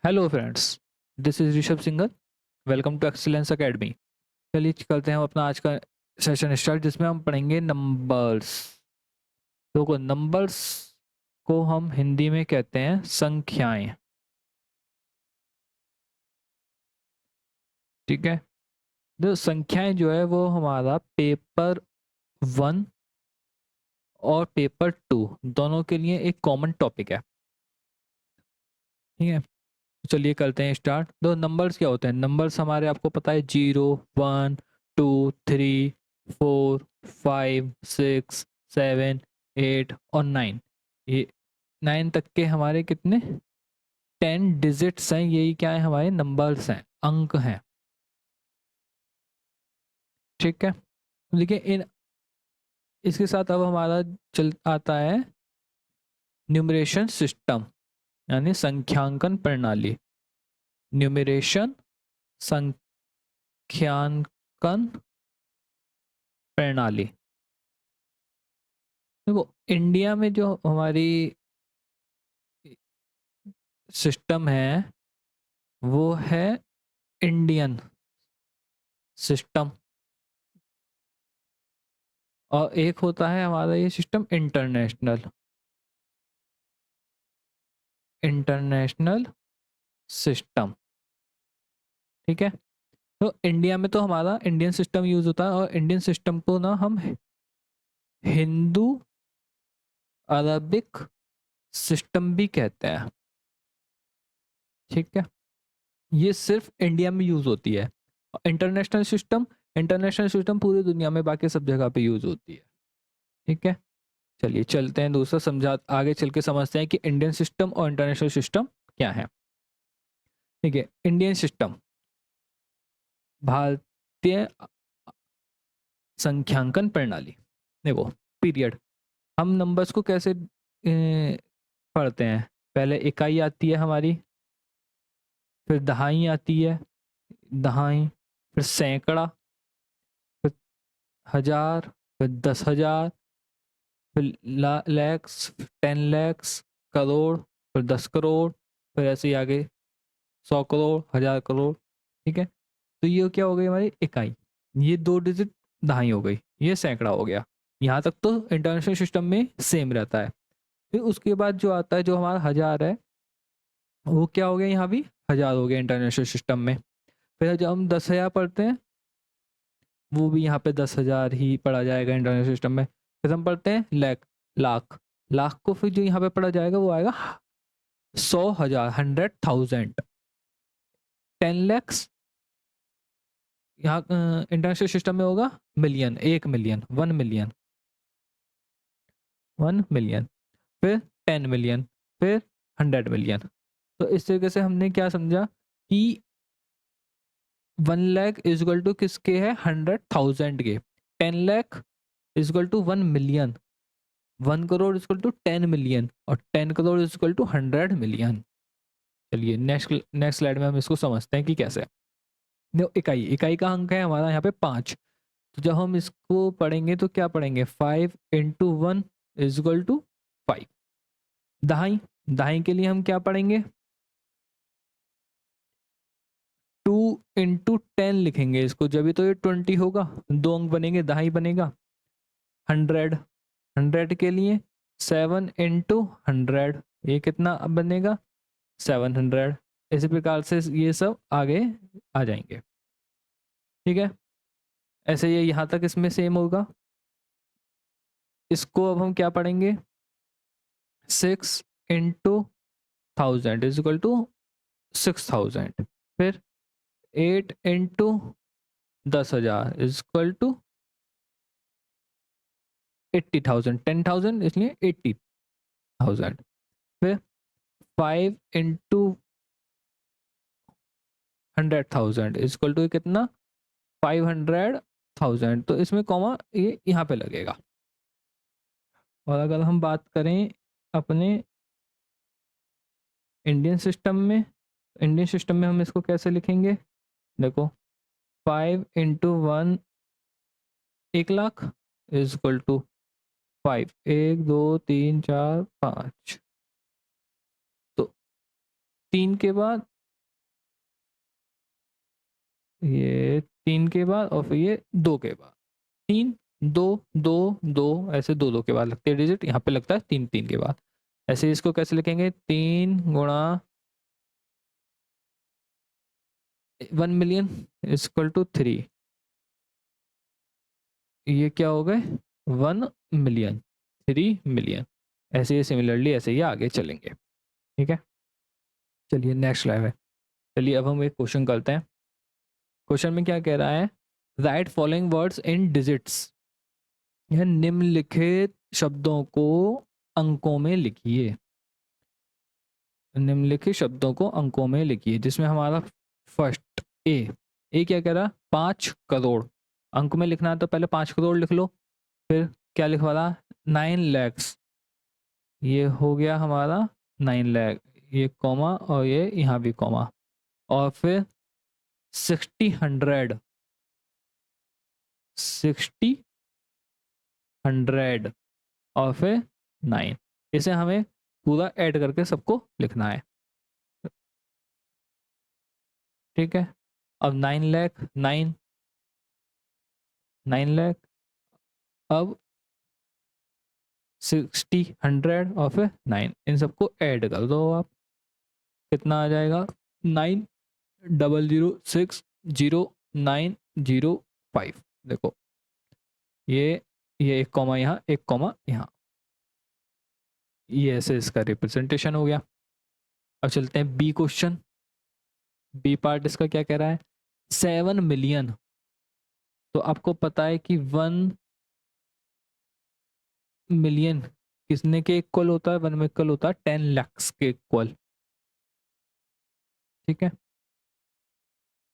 Hello friends, this is Rishabh Singhal. Welcome to excellence academy. चलिए करते हैं हम अपना आज का सेशन स्टार्ट, जिसमें हम पढ़ेंगे नंबर्स। तो नंबर्स को हम हिंदी में कहते हैं संख्याएं। ठीक है। तो संख्याएं जो है वो हमारा पेपर 1 और पेपर 2 दोनों के लिए एक कॉमन टॉपिक है। ठीक है। तो चलिए करते हैं स्टार्ट। तो नंबर्स क्या होते हैं? नंबर्स हमारे आपको पता है 0, 1, 2, 3, 4, 5, 6, 7, 8 और 9। ये 9 तक के हमारे कितने 10 डिजिट्स हैं। यही क्या है? हमारे नंबर्स हैं, अंक हैं। ठीक है। देखिए इन इसके साथ अब हमारा चल आता है न्यूमरेशन सिस्टम, यानी संख्यांकन प्रणाली। न्यूमरेशन संख्यांकन प्रणाली। देखो इंडिया में जो हमारी सिस्टम है वो है इंडियन सिस्टम, और एक होता है हमारा ये सिस्टम इंटरनेशनल इंटरनेशनल सिस्टम। ठीक है। तो इंडिया में तो हमारा इंडियन सिस्टम यूज होता है, और इंडियन सिस्टम को ना हम हिंदू अरबिक सिस्टम भी कहते हैं। ठीक है। ये सिर्फ इंडिया में यूज होती है। इंटरनेशनल सिस्टम पूरी दुनिया में बाकी सब जगह पे यूज होती है। ठीक है। चलिए चलते हैं दूसरा, समझा आगे चल के समझते हैं कि इंडियन सिस्टम और इंटरनेशनल सिस्टम क्या है। ठीक है। इंडियन सिस्टम भारतीय संख्यांकन प्रणाली। देखो पीरियड, हम नंबर्स को कैसे पढ़ते हैं? पहले इकाई आती है हमारी, फिर दहाई आती है, दहाई, फिर सैकड़ा, फिर हजार, फिर 10,000, फिर लैक्स, 10 लैक्स, करोड़, फिर 10 करोड़, फिर ऐसे ही आगे 100 करोड़, 1000 करोड़। ठीक है। तो ये क्या हो गई हमारी इकाई। ये 2 डिजिट दहाई हो गई, ये सैकड़ा हो गया। यहाँ तक तो इंटरनेशनल सिस्टम में सेम रहता है। फिर उसके बाद जो आता है, जो हमारा हजार है, वो क्या हो गया? यहाँ भी हजार हो गया इंटरनेशनल सिस्टम में। फिर जब हम 10,000 पढ़ते हैं, वो भी यहाँ पे 10,000 ही पढ़ा जाएगा इंटरनेशनल सिस्टम में। फिर हम पढ़ते हैं लाख, लाख लाख को फिर जो यहाँ पे पढ़ा जाएगा वो आएगा 100,000, 100,000। 10 लैक्स यहाँ इंटरनेशनल सिस्टम में होगा मिलियन, 1 मिलियन, 1 मिलियन, 1 मिलियन, फिर 10 मिलियन, फिर 100 मिलियन। तो इस तरीके से हमने क्या समझा कि 1 लाख इजल टू किसके है? 100,000 के। 10 lakh equal to 1 million, 1 crore equal to 10 million, और 10 करोड़ इजल टू 100 मिलियन। चलिए नेक्स्ट नेक्स्ट स्लाइड में हम इसको समझते हैं कि कैसे। इकाई, इकाई का अंक है हमारा यहाँ पे 5। तो जब हम इसको पढ़ेंगे तो क्या पढ़ेंगे? 5 × 1 इजल टू 5। दहाई, दहाई के लिए हम क्या पढ़ेंगे? 2 × 10 लिखेंगे इसको, जब भी तो ये 20 होगा, 2 अंक बनेंगे, दहाई बनेगा। 100, 100 के लिए 7 × 100, ये कितना अब बनेगा? 700। इसी प्रकार से ये सब आगे आ जाएंगे। ठीक है। ऐसे ये यहाँ तक इसमें सेम होगा। इसको अब हम क्या पढ़ेंगे? 6 × 1000 इज इक्वल टू 6,000। फिर 8 × 10,000 इज इक्वल टू 80,000। 10,000 इसलिए 80,000। फिर 5 × 100,000 इज इक्वल टू कितना? 500,000। तो इसमें कॉमा ये यहाँ पे लगेगा। और अगर हम बात करें अपने इंडियन सिस्टम में, इंडियन सिस्टम में हम इसको कैसे लिखेंगे? देखो 5 × 1 1 लाख इज इक्वल टू 5, 1 2 3 4 5। तो 3 के बाद ये 3 के बाद और फिर ये 2 के बाद 3 2 2 2 ऐसे 2 2 के बाद लगते हैं डिजिट, यहाँ पे लगता है 3 3 के बाद। ऐसे इसको कैसे लिखेंगे 3 गुणा 1 मिलियन इज इक्वल टू 3, ये क्या हो गए 1 मिलियन 3 मिलियन। ऐसे ही सिमिलरली ऐसे ही आगे चलेंगे। ठीक है, चलिए नेक्स्ट लाइव है। चलिए अब हम एक क्वेश्चन करते हैं। क्वेश्चन में क्या कह रहा है, right following words in digits, यह निम्नलिखित शब्दों को अंकों में लिखिए। निम्नलिखित शब्दों को अंकों में लिखिए, जिसमें हमारा फर्स्ट ए क्या कह रहा है 5 करोड़। अंक में लिखना है तो पहले 5 करोड़ लिख लो, फिर क्या लिखवा रहा 9 लैक्स, ये हो गया हमारा 9 लाख, ये कॉमा और ये यहाँ भी कॉमा, और फिर 60 100 60 100 और फिर 9, इसे हमें पूरा ऐड करके सबको लिखना है। ठीक है, अब 9 लाख 9 लाख, अब 60 100 और फिर 9, इन सबको ऐड कर दो आप, कितना आ जाएगा 900600905। देखो ये एक कॉमा यहाँ एक कॉमा यहाँ, ये ऐसे इसका रिप्रेजेंटेशन हो गया। अब चलते हैं बी क्वेश्चन। बी पार्ट इसका क्या कह रहा है 7 मिलियन, तो आपको पता है कि 1 मिलियन किसने के इक्वल होता है, 1 में इक्वल होता है 10 लाख के इक्वल। ठीक है,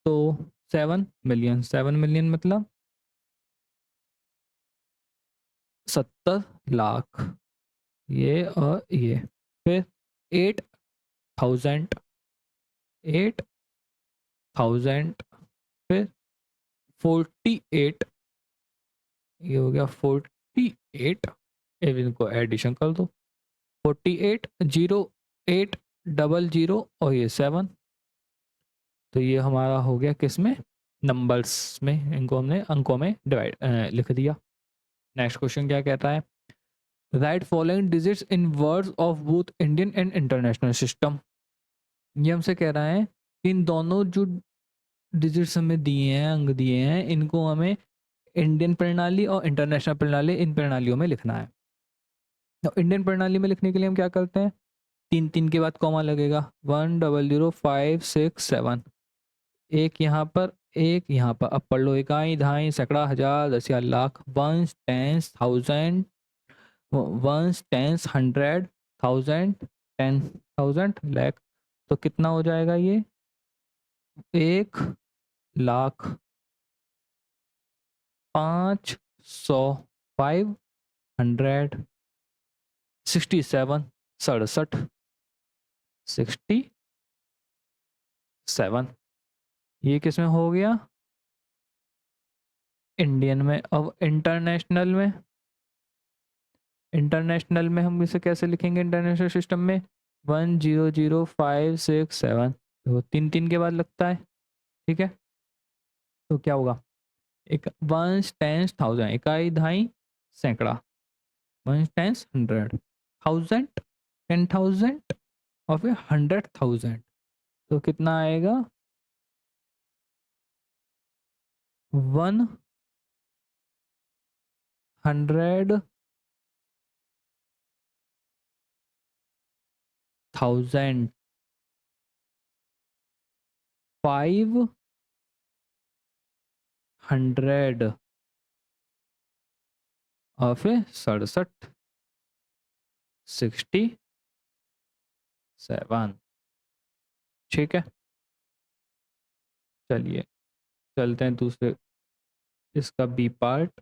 तो 7 मिलियन मतलब 70 लाख, ये और ये, फिर 8,000 8,000, फिर 48, ये हो गया 48, अब इनको एडिशन कर दो 48 0 8 00 और ये 7, तो ये हमारा हो गया किस में नंबर्स में, इनको हमने अंकों में डिवाइड लिख दिया। नेक्स्ट क्वेश्चन क्या कहता है, right following digits in words of both Indian and international system. ये हमसे कह रहा है कि इन दोनों जो डिजिट्स हमें दिए हैं, अंक दिए हैं, इनको हमें इंडियन प्रणाली और इंटरनेशनल प्रणाली, इन प्रणालियों में लिखना है। तो इंडियन प्रणाली में लिखने के लिए हम क्या करते हैं 3 3 के बाद कॉमा लगेगा 1000567, एक यहाँ पर एक यहाँ पर, अब पढ़ लो इकाई दहाई सैकड़ा हजार दसिया lakh, ones tens thousand, ones tens 100,000 10,000 lakh, तो कितना हो जाएगा ये 1,00,000 500 500 67 67 67, ये किस में हो गया इंडियन में। अब इंटरनेशनल में हम इसे कैसे लिखेंगे इंटरनेशनल सिस्टम में 1000567, तो 3 3 के बाद लगता है। ठीक है, तो क्या होगा एक वंस टेंस थाउजेंड, इकाई दहाई सैकड़ा, वंस टेंस 100,000 10,000 और फिर 100,000, तो कितना आएगा 100,000 500 और फिर 67 67। ठीक है, चलिए चलते हैं दूसरे, इसका बी पार्ट।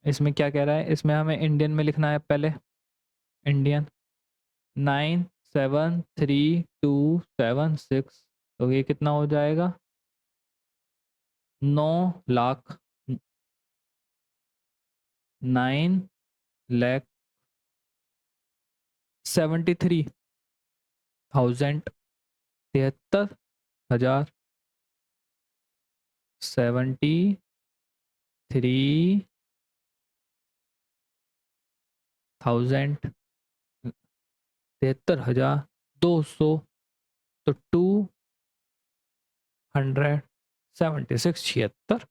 इसमें क्या कह रहा है, इसमें हमें इंडियन में लिखना है पहले, इंडियन 973,276, तो ये कितना हो जाएगा 9,00,000 9,73,073, हजार 73,000 73,200 तो 276 76।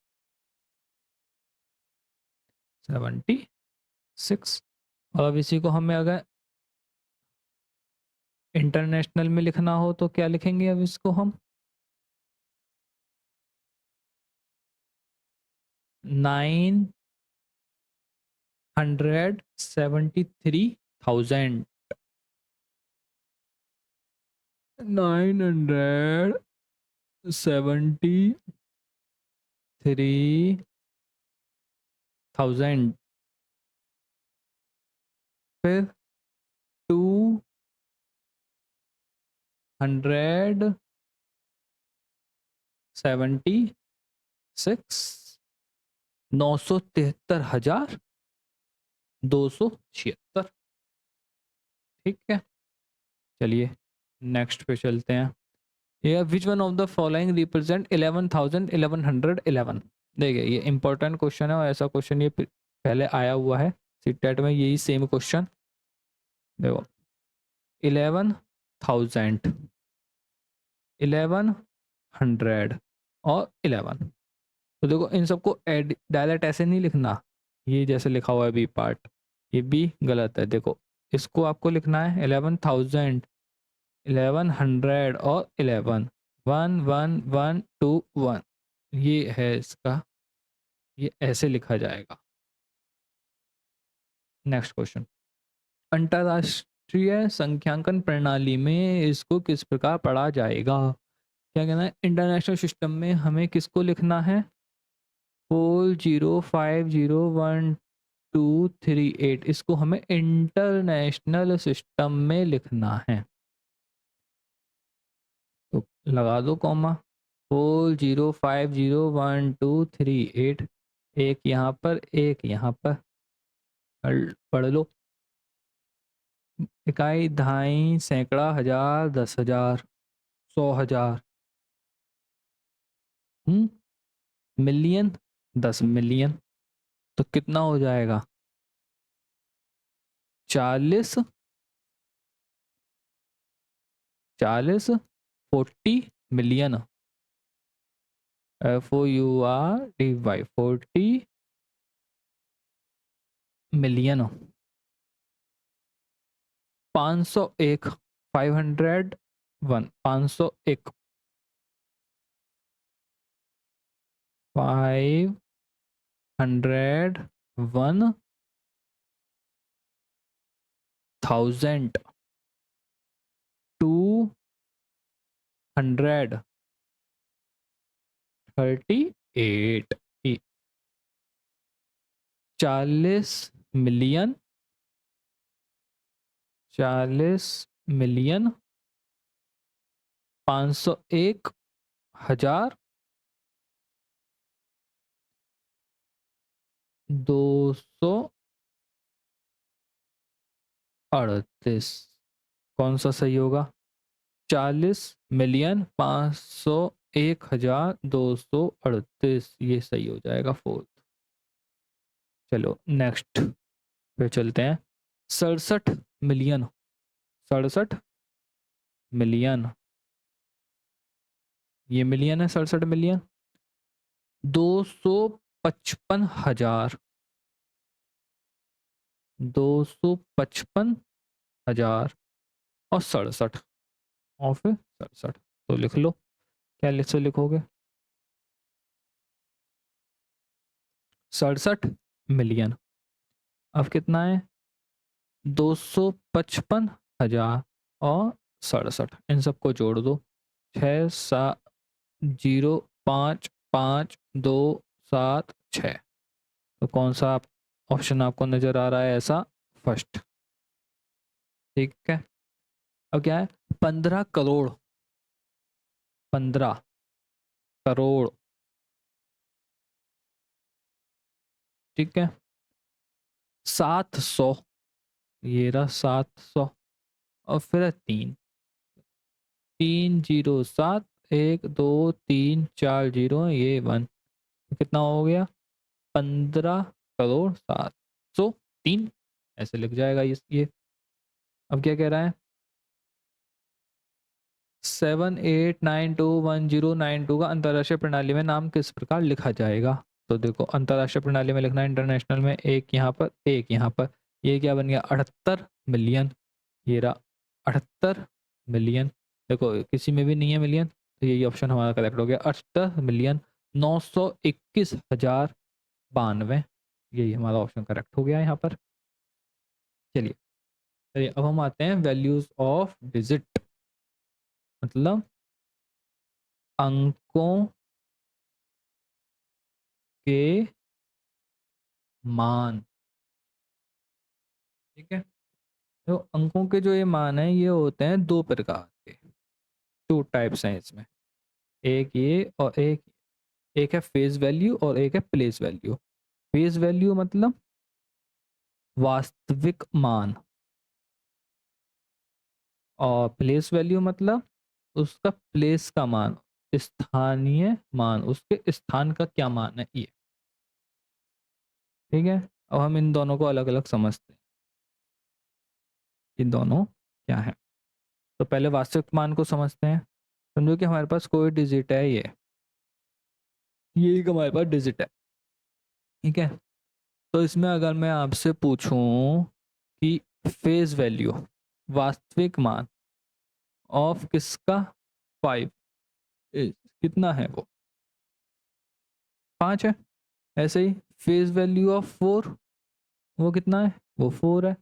और अब इसी को हमें अगर इंटरनेशनल में लिखना हो तो क्या लिखेंगे अब इसको हम 973,000 973,000 फिर 276 973,276। ठीक है, चलिए नेक्स्ट पे चलते हैं। ये which one of the following represent 11,1111। देखिए ये इंपॉर्टेंट क्वेश्चन है और ऐसा क्वेश्चन ये पहले आया हुआ है सीटेट में, यही सेम क्वेश्चन। देखो 11,000 1100 और 11। तो देखो इन सबको एड डायरेक्ट ऐसे नहीं लिखना, ये जैसे लिखा हुआ है बी पार्ट, ये भी गलत है। देखो इसको आपको लिखना है 11,000 1100 और 11 1 1 1 2 1, ये है इसका, ये ऐसे लिखा जाएगा। नेक्स्ट क्वेश्चन, अंतरराष्ट्रीय संख्यांकन प्रणाली में इसको किस प्रकार पढ़ा जाएगा? क्या कहना है, इंटरनेशनल सिस्टम में हमें किसको लिखना है 40501238, इसको हमें इंटरनेशनल सिस्टम में लिखना है। तो लगा दो कॉमा 40501238, एक यहाँ पर एक यहाँ पर, पढ़ लो। इकाई दहाई सैकड़ा हजार 10,000 100,000 मिलियन 10 मिलियन। तो कितना हो जाएगा 40 40 मिलियन FOURTY 40 मिलियन। 501 501 501 501,000 238 40 मिलियन 501,238। कौन सा सही होगा? 40,501,238, ये सही हो जाएगा फोर्थ। चलो नेक्स्ट पे चलते हैं। 67 मिलियन 67 मिलियन, ये मिलियन है 67 मिलियन 255,000 255,000 और 67 और फिर 67। तो लिख लो, क्या लिख से लिखोगे 67 मिलियन। अब कितना है 255,000 और 67, इन सबको जोड़ दो 6,7,0,5,5,2,7,6। तो कौन सा ऑप्शन आपको नजर आ रहा है ऐसा? फर्स्ट। ठीक है, अब क्या है 15 करोड़ 15 करोड़। ठीक है 700, ये रहा 700 और फिर 3 307 1 2 3 4 जीरो, ये 1, तो कितना हो गया 15,07,003, ऐसे लिख जाएगा ये। अब क्या कह रहा है 78921092 का अंतर्राष्ट्रीय प्रणाली में नाम किस प्रकार लिखा जाएगा। तो देखो अंतर्राष्ट्रीय प्रणाली में लिखना है, इंटरनेशनल में एक यहाँ पर एक यहाँ पर, ये क्या बन गया 78 मिलियन, ये रहा 78 मिलियन। देखो किसी में भी नहीं है मिलियन, तो यही ऑप्शन हमारा करेक्ट हो गया 78,921,092, यही हमारा ऑप्शन करेक्ट हो गया यहाँ पर। चलिए चलिए अब हम आते हैं वैल्यूज ऑफ डिजिट, मतलब अंकों के मान। ठीक है, तो अंकों के जो ये मान है ये होते हैं दो प्रकार के, टू टाइप्स हैं इसमें, एक ये और एक है फेस वैल्यू और एक है प्लेस वैल्यू। फेस वैल्यू मतलब वास्तविक मान, और प्लेस वैल्यू मतलब उसका प्लेस का मान, स्थानीय मान, उसके स्थान का क्या मान है ये। ठीक है, अब हम इन दोनों को अलग अलग समझते हैं, इन दोनों क्या है। तो पहले वास्तविक मान को समझते हैं। समझो कि हमारे पास कोई डिजिट है, ये एक हमारे पास डिजिट है। ठीक है, तो इसमें अगर मैं आपसे पूछूं कि फेस वैल्यू वास्तविक मान ऑफ किसका 5 कितना है, वो 5 है। ऐसे ही फेस वैल्यू ऑफ 4 वो कितना है, वो 4 है।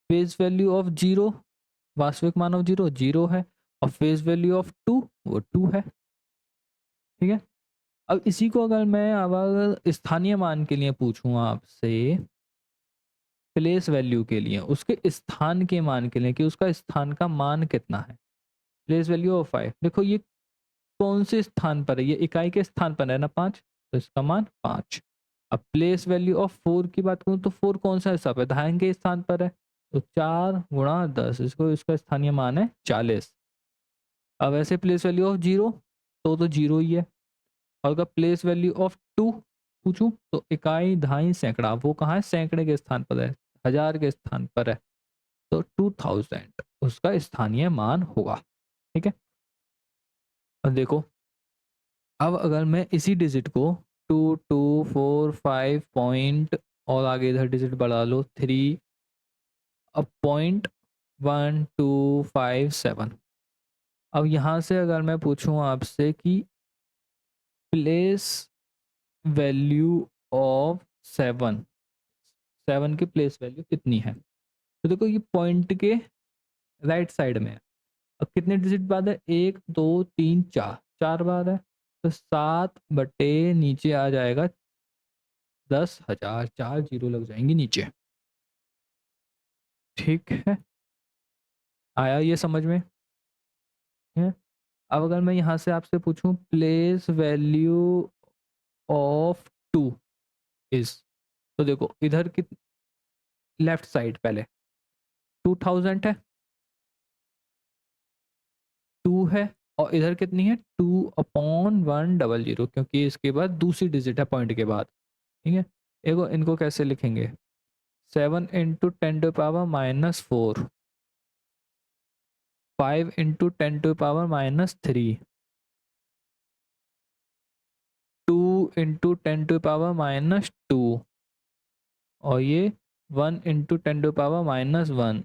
फेस वैल्यू ऑफ 0 वास्तविक मान ऑफ 0 0 है, और फेस वैल्यू ऑफ 2 वो 2 है। ठीक है, अब इसी को अगर मैं अब अगर स्थानीय मान के लिए पूछूं आपसे, प्लेस वैल्यू के लिए, उसके स्थान के मान के लिए कि उसका स्थान का मान कितना है, प्लेस वैल्यू ऑफ 5, देखो ये कौन से स्थान पर है, ये इकाई के स्थान पर है ना 5, तो इसका मान 5। अब प्लेस वैल्यू ऑफ 4 की बात करूं तो 4 कौन सा हिस्सा है, दहाई के स्थान पर है, तो 4 × 10, इसको इसका स्थानीय मान है 40। अब ऐसे प्लेस वैल्यू ऑफ 0 तो 0 ही है, और अगर प्लेस वैल्यू ऑफ 2 पूछूं तो इकाई दहाई सैकड़ा, वो कहाँ है, सैकड़े के स्थान पर है, हजार के स्थान पर है, तो 2000 उसका स्थानीय मान होगा। ठीक है, अब देखो अब अगर मैं इसी डिजिट को 2245 पॉइंट और आगे इधर डिजिट बढ़ा लो 3 अब 0.1257, अब यहाँ से अगर मैं पूछूं आपसे कि प्लेस वैल्यू ऑफ 7 की प्लेस वैल्यू कितनी है, तो देखो ये पॉइंट के राइट साइड में है। अब कितने डिजिट बाद है, 1 2 3 4, 4 बार है, तो 7 बटे नीचे आ जाएगा 10,000, 4 जीरो लग जाएंगी नीचे। ठीक है, आया ये समझ में है। अब अगर मैं यहाँ से आपसे पूछूं प्लेस वैल्यू ऑफ 2 इज, तो देखो इधर की लेफ्ट साइड पहले 2000 है, 2 है, और इधर कितनी है 2/100, क्योंकि इसके बाद दूसरी डिजिट है पॉइंट के बाद। ठीक है, इनको कैसे लिखेंगे, 7 × 10⁻⁻4, 5 × 10⁻⁻3, 2 × 10⁻⁻2, और ये 1 × 10⁻⁻1,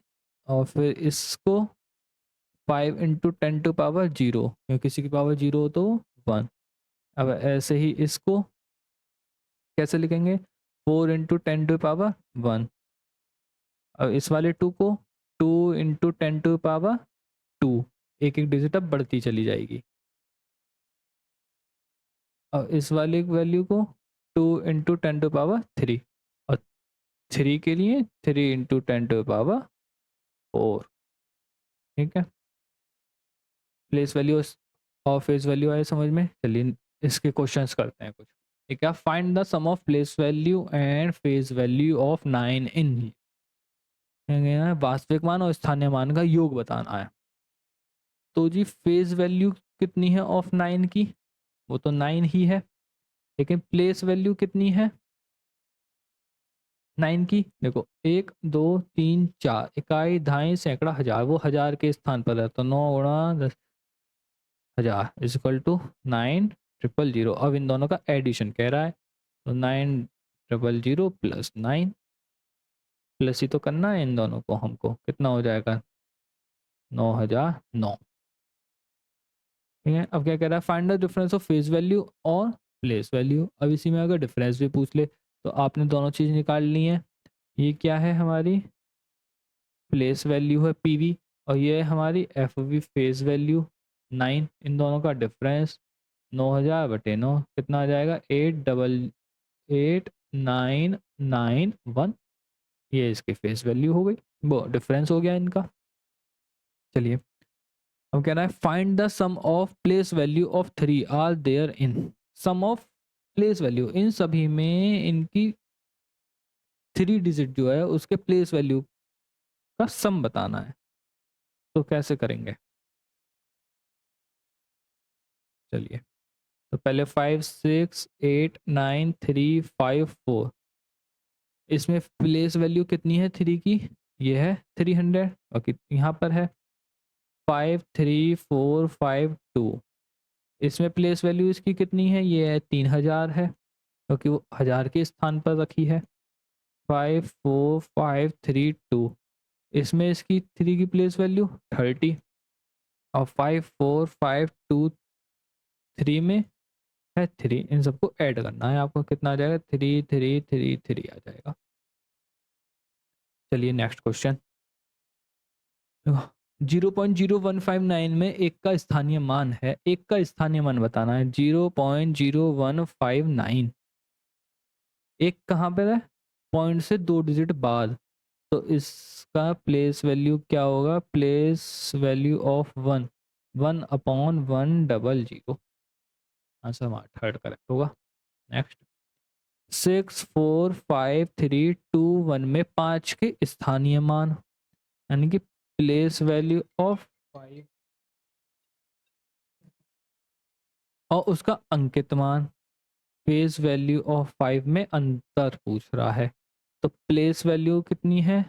और फिर इसको 5 × 10⁻0, क्योंकि किसी की पावर 0 हो तो 1। अब ऐसे ही इसको कैसे लिखेंगे, 4 × 10⁻1, अब इस वाले 2 को 2 × 10⁻2, एक एक डिजिट अब बढ़ती चली जाएगी। अब इस वाले वैल्यू को 2 × 10⁻3, और 3 के लिए 3 × 10⁻4। ठीक है, प्लेस वैल्यू और फेस वैल्यू आए समझ में। चलिए इसके क्वेश्चंस करते हैं कुछ। ठीक है, find the sum of place value and face value of 9 in, वास्तविक मान और स्थानीय मान का योग बताना है। तो जी फेस वैल्यू कितनी है ऑफ 9 की, वो तो 9 ही है, लेकिन प्लेस वैल्यू कितनी है 9 की। देखो 1 2 3 4 इकाई दहाई सैकड़ा हज़ार, वो हज़ार के स्थान पर है, तो 9 गुणा 10 हज़ार इज इक्वल टू 9,000। अब इन दोनों का एडिशन कह रहा है, तो 9,000 प्लस 9, प्लस ही तो करना है इन दोनों को हमको, कितना हो जाएगा 9,009। ठीक है, अब क्या कह रहा है, find the difference of face value और प्लेस वैल्यू। अब इसी में अगर डिफरेंस भी पूछ ले तो आपने दोनों चीज़ निकाल ली है। ये क्या है हमारी प्लेस वैल्यू है पीवी, और ये है हमारी एफवी फेस वैल्यू 9। इन दोनों का डिफरेंस 9,000/9 कितना आ जाएगा 8,88,991। ये इसकी फेस वैल्यू हो गई, वो डिफरेंस हो गया इनका। चलिए अब कह रहा है find the sum of place value of 3 are there in. Sum of place value, इन सभी में इनकी 3 डिजिट जो है उसके प्लेस वैल्यू का सम बताना है, तो कैसे करेंगे। चलिए तो पहले 5 6 8 9 3 5 4, इसमें प्लेस वैल्यू कितनी है 3 की, ये है 300, और यहाँ पर है 5 3 4 5 2, इसमें प्लेस वैल्यू इसकी कितनी है, ये है 3000 है, क्योंकि वो हज़ार के स्थान पर रखी है। 5 4 5 3 2, इसमें इसकी 3 की प्लेस वैल्यू 30, और 5 4 5 2 3 में है 3, इन सबको ऐड करना है आपको, कितना आ जाएगा 3 3 3 3 आ जाएगा। चलिए नेक्स्ट क्वेश्चन। 0.0159 में एक का स्थानीय मान है, एक का स्थानीय मान बताना है 0.0159। एक कहाँ पर है, पॉइंट से 2 डिजिट बाद, तो इसका प्लेस वैल्यू क्या होगा, प्लेस वैल्यू ऑफ 1 1/100। आंसर हमारा थर्ड करेक्ट होगा। नेक्स्ट 6 4 5 3 2 1 में 5 के स्थानीय मान, यानी कि प्लेस वैल्यू ऑफ 5 और उसका अंकित मान, फेस वैल्यू ऑफ 5 में अंतर पूछ रहा है, तो प्लेस वैल्यू कितनी है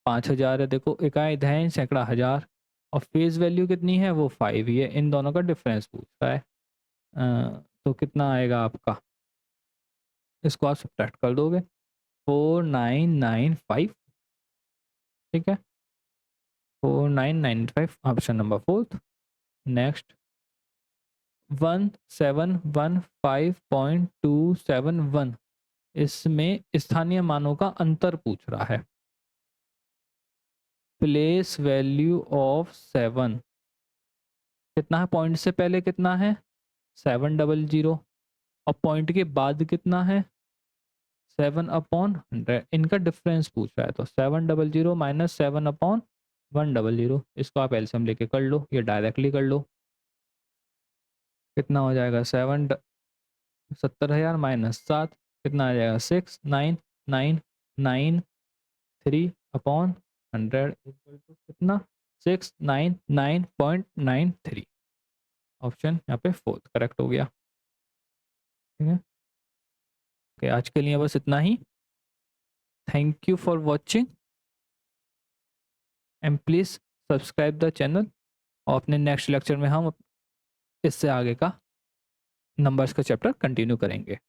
5000 है, देखो इकाई दहाई सैकड़ा हज़ार, और फेस वैल्यू कितनी है वो 5 ही है, इन दोनों का डिफरेंस पूछ रहा है। तो कितना आएगा आपका, इसको आप सब्ट्रैक्ट कर दोगे 4995। ठीक है 4995 ऑप्शन नंबर फोर्थ। नेक्स्ट 1715.271, इसमें स्थानीय मानों का अंतर पूछ रहा है। प्लेस वैल्यू ऑफ 7 कितना है, पॉइंट से पहले कितना है 700, और पॉइंट के बाद कितना है 7/100, इनका डिफरेंस पूछ रहा है, तो 700 माइनस 7/100, इसको आप एलसीएम लेके कर लो, ये डायरेक्टली कर लो, कितना हो जाएगा 70,000 माइनस 7, कितना आ जाएगा 69,993/100 कितना 699.93। ऑप्शन यहाँ पे फोर्थ करेक्ट हो गया। ठीक है ओके, आज के लिए बस इतना ही। Thank you for watching and please subscribe the channel, और अपने नेक्स्ट लेक्चर में हम इससे आगे का नंबर्स का चैप्टर कंटिन्यू करेंगे।